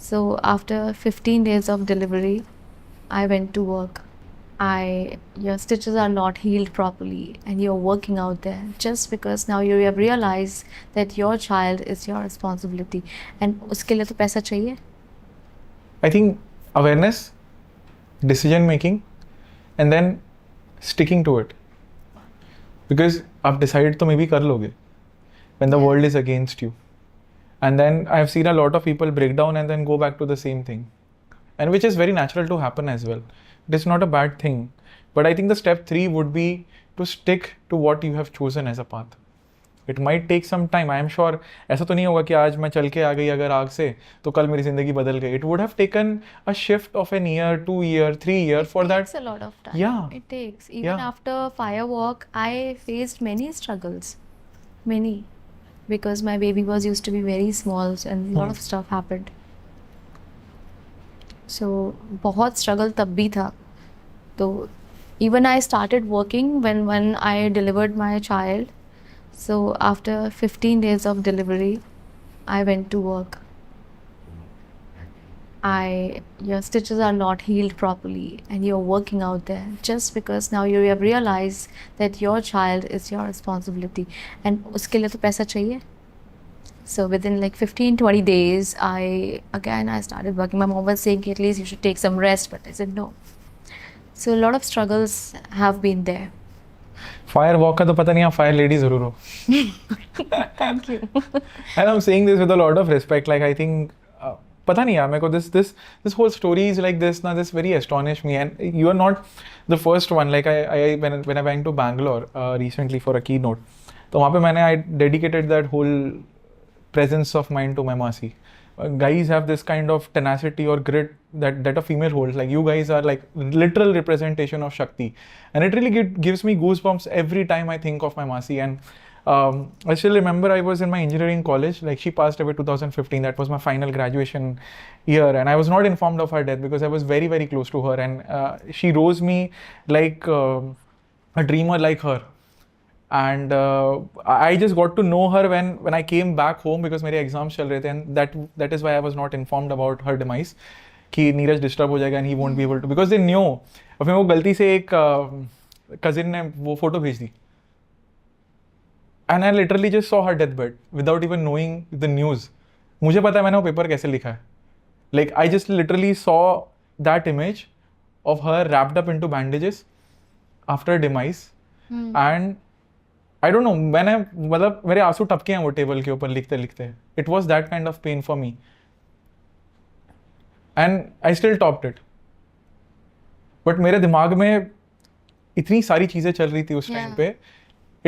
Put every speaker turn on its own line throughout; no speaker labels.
So after 15 days of delivery, I went to work. Your stitches are not healed properly and you're working out there just because now you have realized that your child is your responsibility and उसके लिए तो पैसा चाहिए.
I think awareness, decision making, and then sticking to it. Because आप decide तो maybe कर लोगे when the world is against you. And then I've seen a lot of people break down and then go back to the same thing. And which is very natural to happen as well. It is not a bad thing. But I think the step 3 would be to stick to what you have chosen as a path. It might take some time. I am sure ऐसा तो नहीं होगा कि आज मैं चल के आ गई अगर आग से तो कल मेरी ज़िंदगी बदल गई. It would have taken a shift of an year, 2 year, 3 year for that.
It takes a lot of time.
Yeah.
It takes. Even after Firewalk, I faced many struggles. Many. Because my baby was used to be very small and a lot of stuff happened. So बहुत struggle तब भी था. तो even I started working when I delivered my child. So after 15 days of delivery, I went to work. Your stitches are not healed properly and you're working out there just because now you have realized that your child is your responsibility and उसके लिए तो पैसा चाहिए. So within like 15-20 days, I started working. My mom was saying at least you should take some rest, but I said no. So a lot of struggles have been there.
Fire walk का तो पता नहीं आप fire lady ज़रूर हो.
Thank you.
And I'm saying this with a lot of respect. Like I think पता नहीं यार मेरे को this whole story is like this. Now this very astonished me, and you are not the first one. Like when I went to Bangalore recently for a keynote, तो वहाँ पे I dedicated that whole presence of mind to my Masi. Guys have this kind of tenacity or grit that a female holds. Like you guys are like literal representation of Shakti, and it really gives me goosebumps every time I think of my Masi. And I still remember I was in my engineering college. Like she passed away 2015. That was my final graduation year, and I was not informed of her death because I was very very close to her, and she rose me like a dreamer like her. And I just got to know her when I came back home because मेरे exams चल रहे थे, and that is why I was not informed about her demise कि Neeraj disturb हो जाएगा and he won't be able to, because they knew. और फिर वो गलती से एक cousin ने वो फोटो भेज दी, and I literally just saw her deathbed without even knowing the news. मुझे पता है मैंने वो पेपर कैसे लिखा है. Like I just literally saw that image of her wrapped up into bandages after demise. And I don't know, मतलब मेरे आंसू टपके हैं वो टेबल के ऊपर लिखते लिखते. It was that kind of pain for me, and I still topped it. But मेरे दिमाग में इतनी सारी चीजें चल रही थी उस टाइम पे.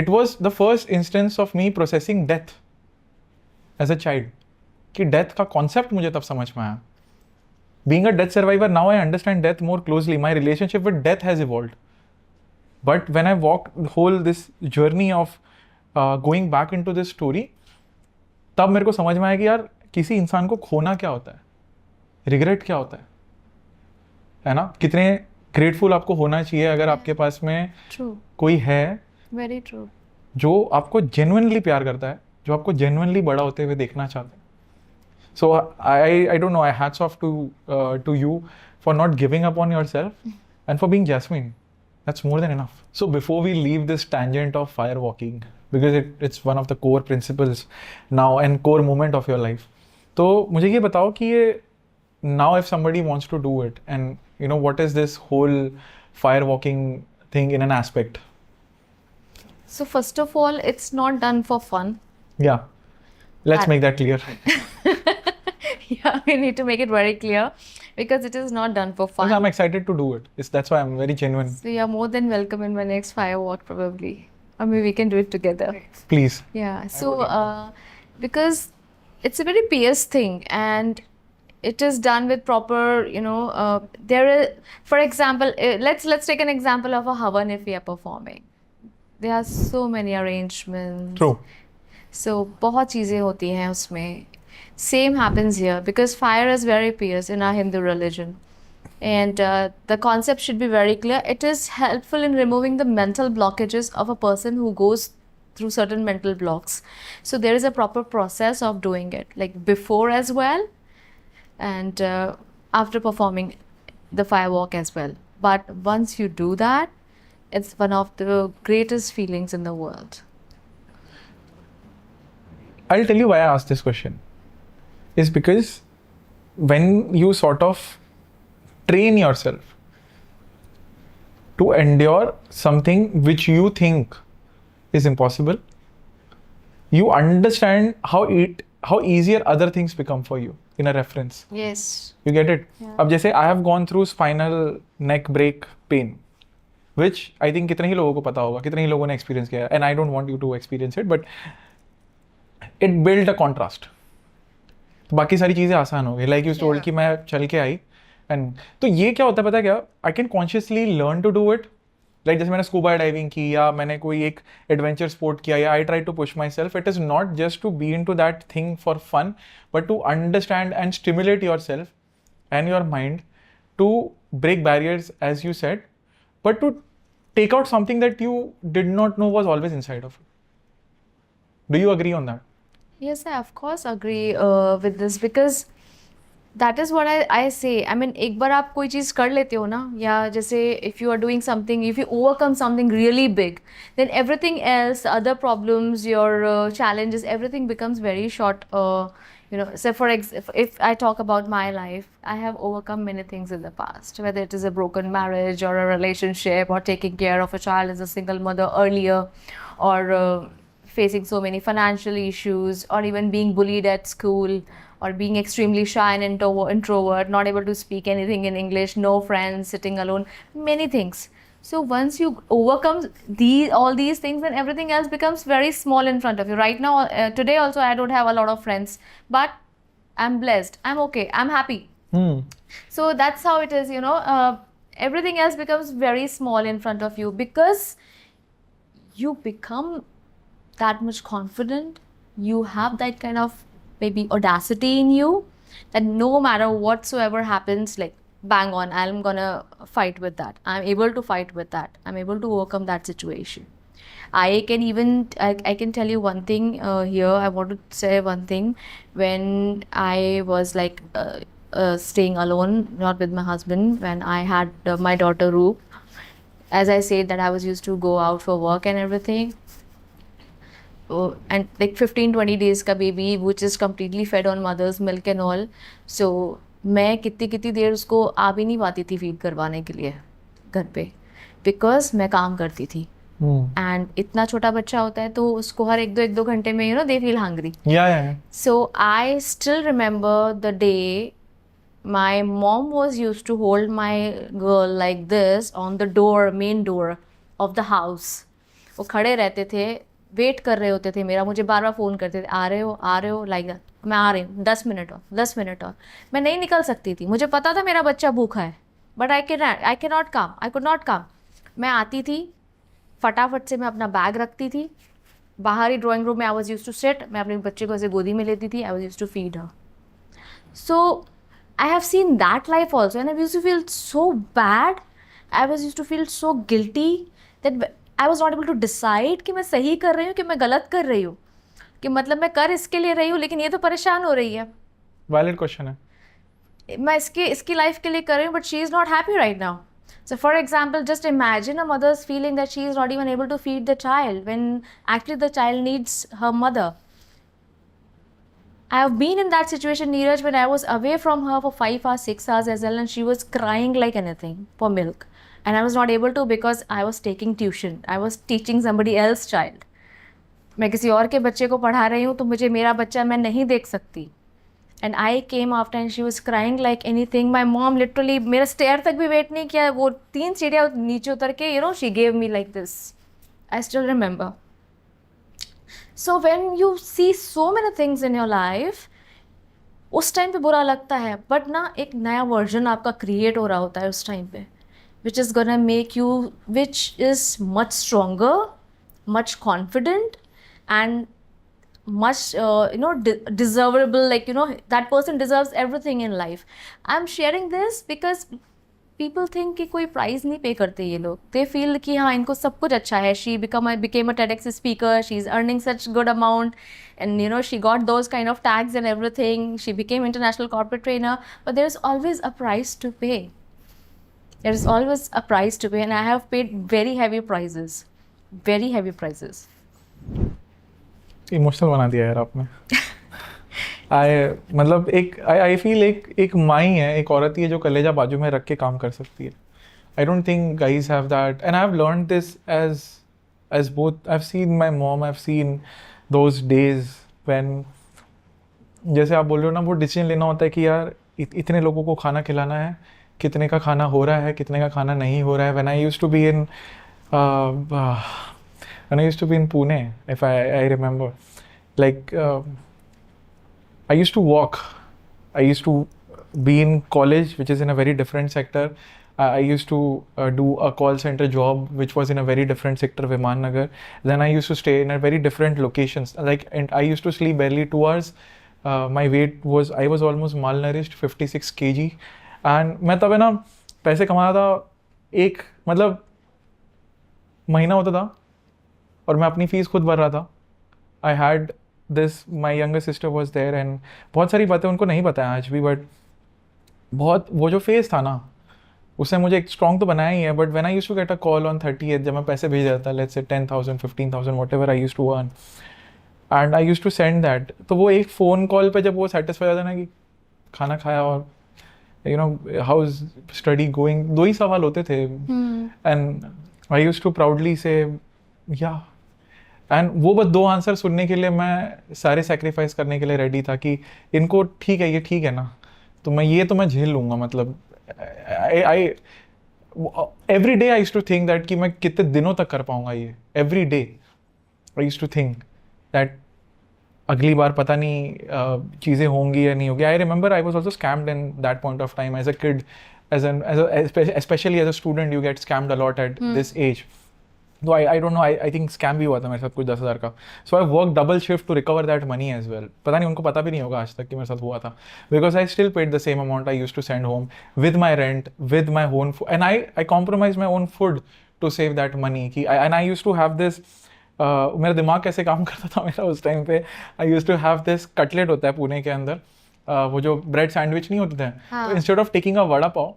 It was the first instance of me processing death as a child. कि death का concept मुझे तब समझ में आया. Being a death survivor, now I understand death more closely. My relationship with death has evolved. But when I walked this journey of going back into this story, तब मेरे को समझ में आया कि यार किसी इंसान को खोना क्या होता है, रिग्रेट क्या होता है ना. कितने ग्रेटफुल आपको होना चाहिए अगर आपके पास में कोई है
Very true.
जो आपको जेन्युइनली प्यार करता है, जो आपको जेन्युइनली बड़ा होते हुए देखना चाहता है. So I don't know, I hats off to you for not giving up on yourself and for being Jasmine. That's more than enough. So before we leave this tangent of fire walking, because it's one of the core principles now and core moment of your life, तो मुझे ये बताओ कि ये now if somebody wants to do it, and you know what is this whole fire walking thing in an aspect?
So first of all, it's not done for fun.
Yeah, let's make that clear.
Yeah, we need to make it very clear because it is not done for fun.
Because I'm excited to do it. That's why I'm very genuine.
So you're more than welcome in my next Firewalk probably. I mean, we can do it together.
Please.
Yeah. So because it's a very pious thing and it is done with proper, there is, for example, let's take an example of a Havan if we are performing. There are so many arrangements.
True.
So बहुत चीज़ें होती हैं उसमें. Same happens here because fire is very pious in our Hindu religion. And the concept should be very clear. It is helpful in removing the mental blockages of a person who goes through certain mental blocks. So there is a proper process of doing it, like before as well. and after performing the firewalk as well. But once you do that, it's one of the greatest feelings in the world.
I'll tell you why I asked this question. Is because when you sort of train yourself to endure something which you think is impossible, you understand how easier other things become for you in a reference.
Yes.
You get it?
Yeah.
अब जैसे I have gone through spinal neck break pain, which I think कितने ही लोगों को पता होगा, कितने ही लोगों ने experience किया है, and I don't want you to experience it, but it built a contrast. तो बाकी सारी चीज़ें आसान हो गई. Like you told
Yeah.
कि मैं चल के आई, and तो ये क्या होता है पता है क्या? I can consciously learn to do it. Like जैसे मैंने स्कूबा डाइविंग की या मैंने कोई एक एडवेंचर स्पोर्ट किया या I try to push myself, it is not just to be into that thing for fun, but to understand and stimulate yourself and your mind to break barriers, as you said, but to take out something that you did not know was always inside of you. Do you agree on that?
Yes, I of course agree with this, because that is what I say. I mean, एक बार आप कोई चीज़ कर लेते हो ना, या जैसे if you are doing something, if you overcome something really big, then everything else, other problems, your challenges, everything becomes very short. So if I talk about my life, I have overcome many things in the past, whether it is a broken marriage or a relationship or taking care of a child as a single mother earlier, or facing so many financial issues, or even being bullied at school, or being extremely shy and introvert, not able to speak anything in English, no friends, sitting alone, many things. So once you overcome all these things, then everything else becomes very small in front of you. Right now, today also, I don't have a lot of friends, but I'm blessed. I'm okay. I'm happy. So that's how it is, everything else becomes very small in front of you, because you become that much confident. You have that kind of maybe audacity in you, that no matter whatsoever happens, like bang on, I'm gonna fight with that. I'm able to fight with that. I'm able to overcome that situation. I can tell you one thing here. I want to say one thing. When I was like staying alone, not with my husband, when I had my daughter Roop, as I said that I was used to go out for work and everything. And like 15-20 days का baby, which is completely fed on mother's milk and all. So मैं कितनी देर उसको आ भी नहीं पाती थी feed करवाने के लिए घर पे, because मैं काम करती थी. एंड इतना छोटा बच्चा होता है तो उसको हर एक दो घंटे में they feel hungry.
Yeah.
So I still remember the day my mom was used to hold my girl like this on the door, main door of the house. वो खड़े रहते थे, वेट कर रहे होते थे मेरा, मुझे बार बार फ़ोन करते थे, आ रहे हो लाइक दैट. मैं आ रही हूँ, 10 मिनट और. मैं नहीं निकल सकती थी, मुझे पता था मेरा बच्चा भूखा है, but I could not come. मैं आती थी, फटाफट से मैं अपना बैग रखती थी, बाहर ही ड्राइंग रूम में I was use to sit, मैं अपने बच्चे को ऐसे गोदी में लेती थी, I was use to feed her. So I have seen that life also, and I use to feel so bad. I was use to feel so guilty that I was not able to decide कि मैं सही कर रही हूँ कि मैं गलत कर रही हूँ, कि मतलब मैं कर इसके लिए रही हूँ लेकिन ये तो परेशान हो रही है.
वैलिड क्वेश्चन है.
मैं इसकी लाइफ के लिए कर रही हूँ, but she is not happy right now. So for example, just imagine a mother's feeling that she is not even able to feed the child when actually the child needs her mother. I have been in that situation, Neeraj, when I was away from her for 5 hours, 6 hours as well, and she was crying like anything for milk. And I was not able to because I was taking tuition. I was teaching somebody else's child. मैं किसी और के बच्चे को पढ़ा रही हूँ तो मुझे मेरा बच्चा मैं नहीं देख सकती. And I came after and she was crying like anything. My mom literally मेरा स्टेयर तक भी वेट नहीं किया, वो 3 सीढ़ियाँ नीचे उतर के she gave me like this. I still remember. So when you see so many things in your life, उस टाइम पे बुरा लगता है, बट ना एक नया वर्जन आपका क्रिएट हो रहा होता है उस टाइम पे, which is gonna make you, which is much stronger, much confident, and much deservable, like that person deserves everything in life. I'm sharing this because people think कि कोई प्राइस नहीं पे करते ये लोग. दे फील कि हाँ इनको सब कुछ अच्छा है. She became a TEDx speaker. She's earning such good amount, and you know she got those kind of tags and everything. She became international corporate trainer. But there is always a price to pay. There is always a price to pay, and I have paid very heavy prices. Very heavy prices.
Emotional बना दिया यार आपने. मतलब I feel एक माँ ही है, एक औरत ही है जो कलेजा बाजू में रख के काम कर सकती है. I don't think guys have that, and I have learn this as both. I have seen my mom, I have seen those days when, जैसे आप बोल रहे हो ना, वो डिसीजन लेना होता है कि यार इतने लोगों को खाना खिलाना है, कितने का खाना हो रहा है, कितने का खाना नहीं हो रहा है. When I used to be in Pune, if I remember, like I used to walk. I used to be in college, which is in a very different sector. I used to do a call center job, which was in a very different sector, Viman Nagar. Then I used to stay in a very different locations. And I used to sleep barely 2 hours. My weight was, I was almost malnourished, 56 kg. And मैं तब है ना पैसे कमाया था, एक मतलब महीना होता था और मैं अपनी फीस खुद भर रहा था. I had this, my younger sister was there, and बहुत सारी बातें उनको नहीं पता है आज भी, बट बहुत वो जो फेस था ना उसने मुझे एक स्ट्रॉन्ग तो बनाया ही है. But when I used to get a call on 30th, जब मैं पैसे भेज रहा था, let's say 10,000 15,000 whatever I used to earn, and I used to send that, तो वो एक फ़ोन कॉल पे जब वो सेटिस्फाई होता है ना कि खाना खाया और you know how is study going, 2 ही सवाल होते थे. And I used to proudly say या, एंड वो बस 2 आंसर सुनने के लिए मैं सारे सेक्रीफाइस करने के लिए रेडी था कि इनको ठीक है, ये ठीक है ना, तो मैं झेल लूँगा. मतलब I every day I used to think that कि मैं कितने दिनों तक कर पाऊँगा ये. Every day I used to think that अगली बार पता नहीं चीज़ें होंगी या नहीं होगी. I remember I was also scammed in that point of time as a kid, especially as a student you get scammed a lot at this age. तो I don't know, I think scam भी हुआ था मेरे साथ कुछ 10,000 का. So I worked double shift to recover that money as well. पता नहीं उनको पता भी नहीं होगा आज तक कि मेरे साथ हुआ था, because I still paid the same amount I used to send home with my rent, with my own food, and I compromised my own food to save that money. कि and I used to have this मेरा दिमाग कैसे काम करता था मेरा उस time पे. I used to have this cutlet होता है पुणे के अंदर, वो जो ब्रेड सैंडविच नहीं होते थे, तो instead of taking a vada pav,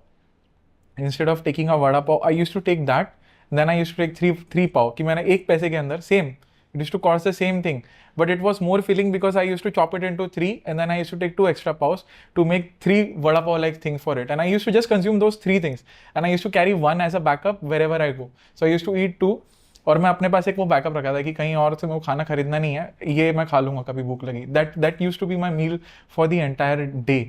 I used to take that. Then I used to take 3 pav कि मैंने 1 पैसे के अंदर same, it used to cost the same thing, but it was more filling because I used to chop it into 3, and then I used to take 2 extra pavs to make 3 vada pav like things for it, and I used to just consume those 3 things, and I used to carry 1 as a backup wherever I go. So I used to eat 2, और मैं अपने पास एक वो backup रखा था कि कहीं और से मेरे को खाना खरीदना नहीं है, ये मैं खा लूँगा कभी भूख लगी. That used to be my meal for the entire day.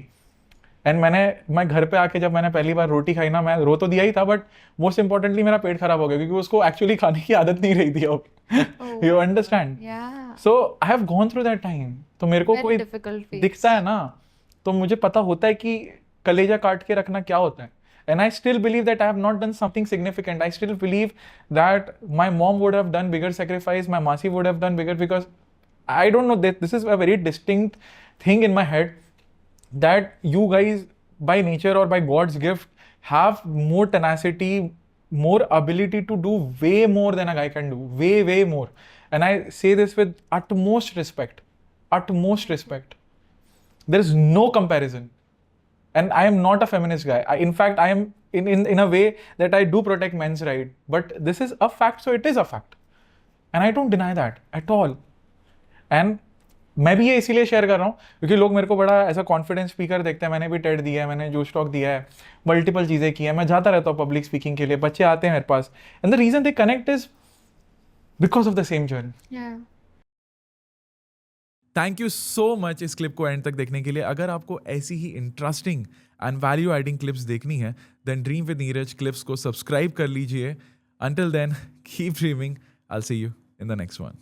And मैं घर पे आके जब मैंने पहली बार रोटी खाई ना, मैं रो तो दिया ही था, बट मोस्ट इंपॉर्टेंटली मेरा पेट खराब हो गया क्योंकि उसको एक्चुअली खाने की आदत नहीं रही थी. You understand? So I have gone through that time. तो मेरे को कोई दिखता है ना, तो मुझे पता होता है कि कलेजा काट के रखना क्या होता है. And I still believe that I have not done something significant. I still believe that my mom would have done bigger sacrifice, my masi would have done bigger, because I don't know, that this is a very distinct thing in my head, that you guys by nature or by God's gift have more tenacity, more ability to do way more than a guy can do, way more. And I say this with utmost respect. There is no comparison. And I am not a feminist guy. In fact, I am in a way that I do protect men's right, but this is a fact, so it is a fact, and I don't deny that at all. And मैं भी ये इसीलिए share कर रहा हूँ क्योंकि लोग मेरे को बड़ा ऐसा कॉन्फिडेंस स्पीकर देखते हैं. मैंने भी टेड दिया है, मैंने जो स्टॉक दिया है, मल्टीपल चीज़ें की है, मैं जाता रहता हूँ पब्लिक स्पीकिंग के लिए, बच्चे आते हैं मेरे पास, and the reason they connect is because of the same journey.
Thank you so much इस क्लिप को एंड तक देखने के लिए. अगर आपको ऐसी ही interesting and value adding clips देखनी है, then dream with Neeraj clips को सब्सक्राइब कर लीजिए. Until then, keep dreaming. I will see you in the next one.